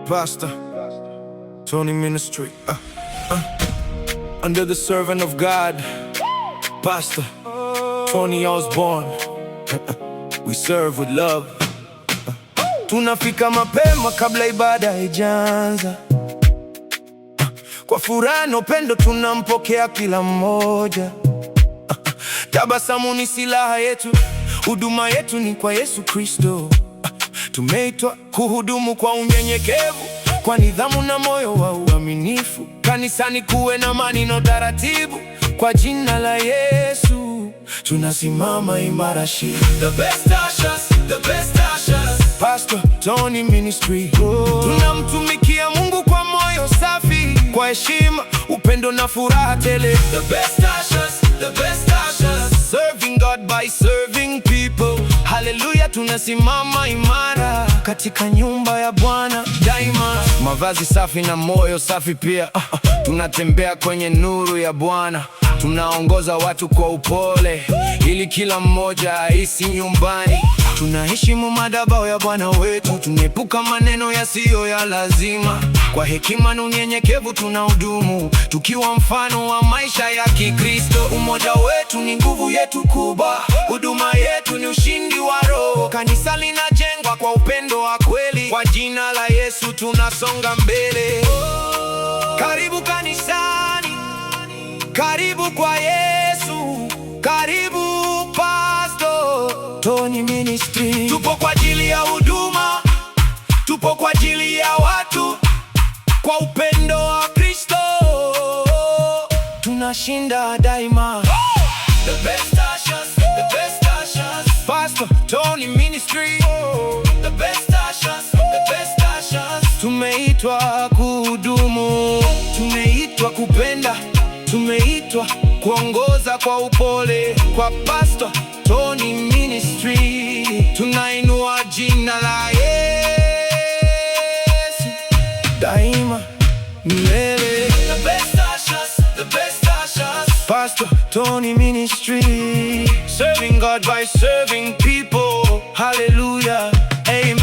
Pastor Tony Ministry, under the servant of God, Pastor Tony Osborne. We serve with love. Tunafika mapema kabla ibada haijaanza. Kwa furaha na upendo tunampokea kila mmoja. Tabasamu ni silaha yetu, huduma yetu ni kwa Yesu Kristo. Tumeitwa kuhudumu kwa unyenyekevu, kwa nidhamu na moyo wa uaminifu. Kanisani kuwe na amani na utaratibu. Kwa jina la Yesu tunasimama imara. The best ushers, the best ushers. Pastor Tony Ministry. Tunamtumikia Mungu kwa moyo safi, kwa heshima, upendo na furaha tele. The best ushers, the best ushers. Serving God by serving people. Hallelujah, tunasimama imara katika nyumba ya Bwana daima. Mavazi safi na moyo safi pia. Tunatembea kwenye nuru ya Bwana. Tunaongoza watu kwa upole, ili kila mmoja ahisi nyumbani. Tunaheshimu madhabahu ya Bwana wetu, tunaepuka maneno yasiyo ya lazima. Kwa hekima na unyenyekevu tunahudumu, tukiwa mfano wa maisha ya Kikristo. Umoja wetu ni nguvu yetu kubwa, huduma yetu ni ushindi wa Roho. Kanisa linajengwa kwa upendo wa kweli, kwa jina la Yesu tunasonga mbele. Karibu kanisani, karibu kwa Yesu, karibu Pastor Tony Ministry. Tupo kwa ajili ya huduma, tupo kwa ajili ya watu, kwa upendo wa Kristo tunashinda daima. The best ushers, the best ushers. Pastor Tony Ministry. The best ushers, the best ushers. Tumeitwa kuhudumu, tumeitwa kupenda, tumeitwa kuongoza kwa upole. Kwa Pastor Tony Ministry tunainua jina la Yesu daima milele. The best ushers, the best ushers. Pastor Tony Ministry, serving God by serving people. Hallelujah, amen.